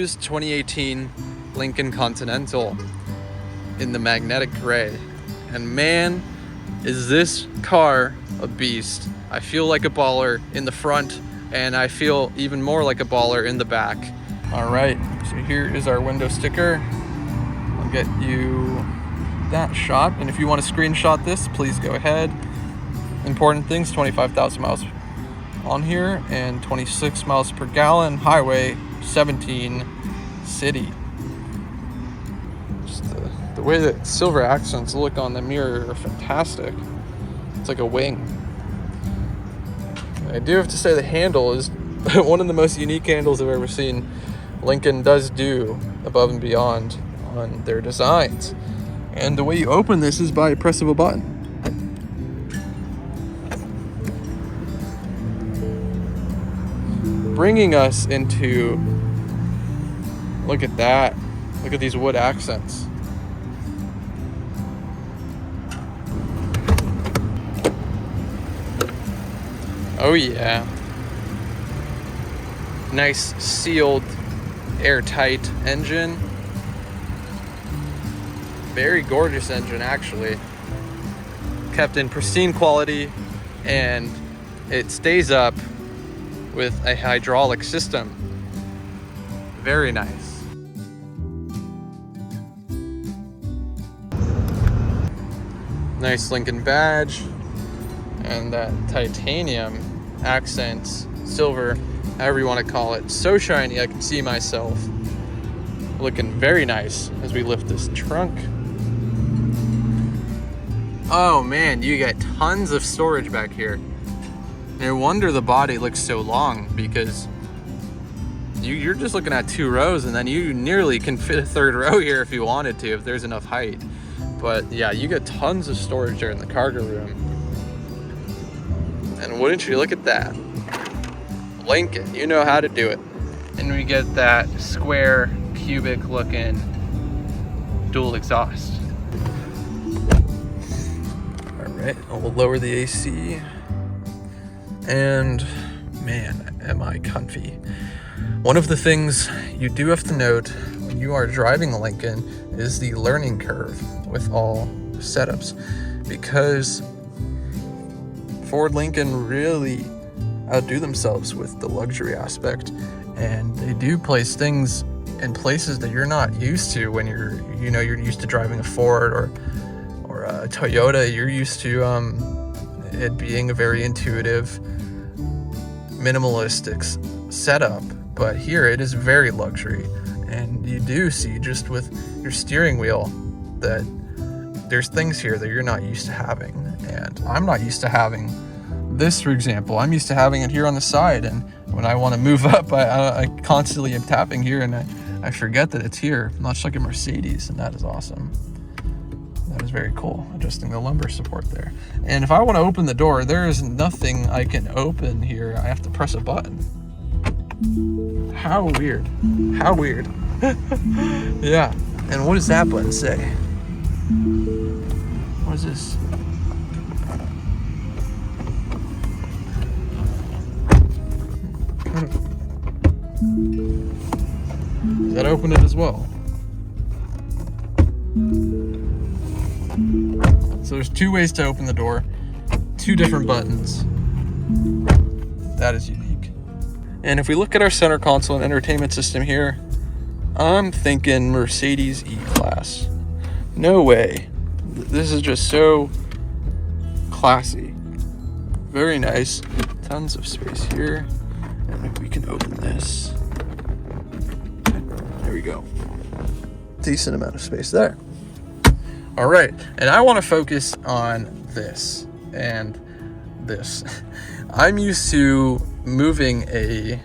this 2018 Lincoln Continental in the magnetic gray. And man, is this car a beast. I feel like a baller in the front, and I feel even more like a baller in the back. All right, so here is our window sticker. I'll get you that shot, and if you want to screenshot this, please go ahead. Important things: 25,000 miles on here and 26 miles per gallon, highway 17, city. Just the way that silver accents look on the mirror are fantastic. It's like a wing. I do have to say the handle is one of the most unique handles I've ever seen. Lincoln does do above and beyond on their designs. And the way you open this is by a press of a button. Bringing us into, look at that. Look at these wood accents. Oh yeah. Nice sealed, airtight engine. Very gorgeous engine, actually. Kept in pristine quality, and it stays up with a hydraulic system. Very nice. Nice Lincoln badge, and that titanium accents, silver, however you want to call it. So shiny I can see myself. Looking very nice as we lift this trunk. Oh man, you get tons of storage back here. No wonder the body looks so long, because you're just looking at 2 rows, and then you nearly can fit a 3rd row here if you wanted to, if there's enough height. But yeah, you get tons of storage there in the cargo room. And wouldn't you look at that? Lincoln, you know how to do it. And we get that square, cubic looking dual exhaust. All right, I'll lower the AC. And man, am I comfy. One of the things you do have to note when you are driving a Lincoln is the learning curve with all setups, because Ford Lincoln really outdo themselves with the luxury aspect, and they do place things in places that you're not used to when you're used to driving a Ford or a Toyota. You're used to it being a very intuitive, minimalistic setup, but here it is very luxury. And you do see just with your steering wheel that there's things here that you're not used to having. And I'm not used to having this, for example. I'm used to having it here on the side, and when I want to move up, I constantly am tapping here, and I forget that it's here, much like a Mercedes, and that is awesome. That is very cool, adjusting the lumbar support there. And if I want to open the door, there is nothing I can open here. I have to press a button. How weird. How weird. Yeah. And what does that button say? What is this? Does that open it as well? So there's 2 ways to open the door, 2 different buttons. That is unique. And if we look at our center console and entertainment system here, I'm thinking Mercedes E-Class. No way. This is just so classy. Very nice. Tons of space here. And if we can open this. There we go. Decent amount of space there. All right, and I want to focus on this and this. I'm used to moving a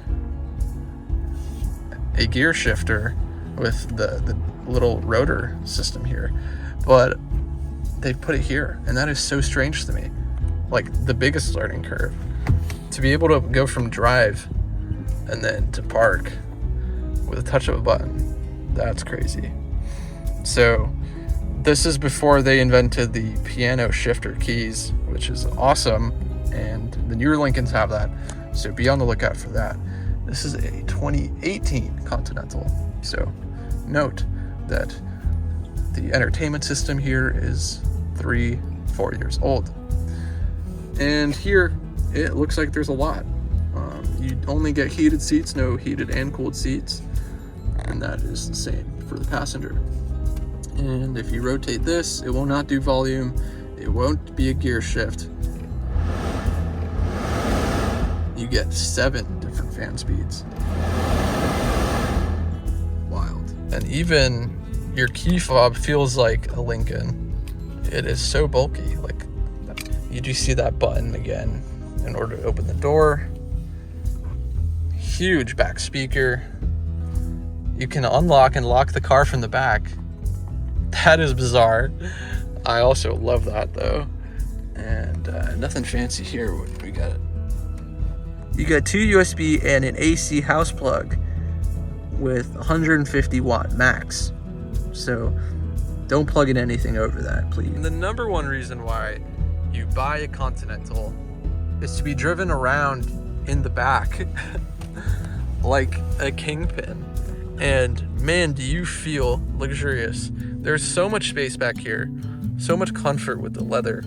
gear shifter with the little rotor system here, but they put it here, and that is so strange to me. Like, the biggest learning curve. To be able to go from drive and then to park with a touch of a button, that's crazy. So this is before they invented the piano shifter keys, which is awesome, and the newer Lincolns have that, so be on the lookout for that. This is a 2018 Continental. So note that the entertainment system here is 3-4 years old. And here, it looks like there's a lot. You only get heated seats, no heated and cooled seats. And that is the same for the passenger. And if you rotate this, it will not do volume. It won't be a gear shift. You get 7 different fan speeds. Wild. And even your key fob feels like a Lincoln. It is so bulky. Like, you do see that button again in order to open the door. Huge back speaker. You can unlock and lock the car from the back. That is bizarre. I also love that though. And nothing fancy here. We got it. You got 2 USB and an AC house plug with 150 watt max. So don't plug in anything over that, please. And the number one reason why you buy a Continental is to be driven around in the back like a kingpin. And man, do you feel luxurious. There's so much space back here, so much comfort with the leather,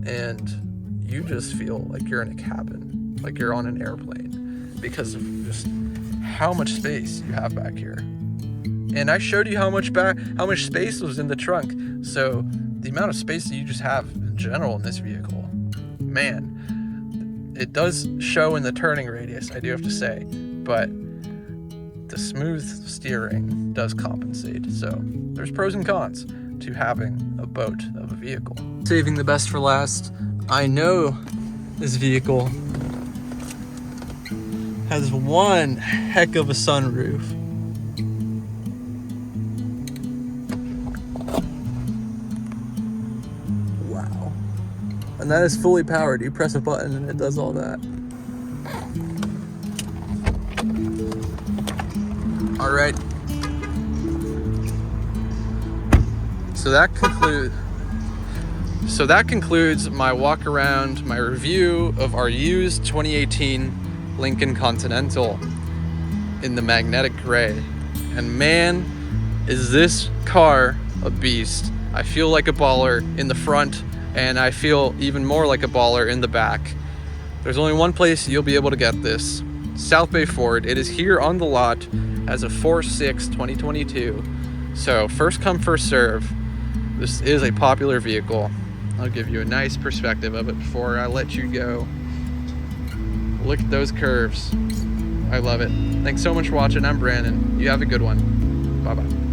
and you just feel like you're in a cabin, like you're on an airplane, because of just how much space you have back here. And I showed you how much space was in the trunk, so the amount of space that you just have in general in this vehicle, man, it does show in the turning radius, I do have to say, but the smooth steering does compensate. So there's pros and cons to having a boat of a vehicle. Saving the best for last, I know this vehicle has one heck of a sunroof. Wow. And that is fully powered. You press a button and it does all that. All right. So that concludes my walk around, my review of our used 2018 Lincoln Continental in the magnetic gray. And man, is this car a beast. I feel like a baller in the front, and I feel even more like a baller in the back. There's only one place you'll be able to get this. South Bay Ford. It is here on the lot as a 4/6 2022. So first come, first serve. This is a popular vehicle. I'll give you a nice perspective of it before I let you go. Look at those curves. I love it. Thanks so much for watching. I'm Brandon. You have a good one. Bye-bye.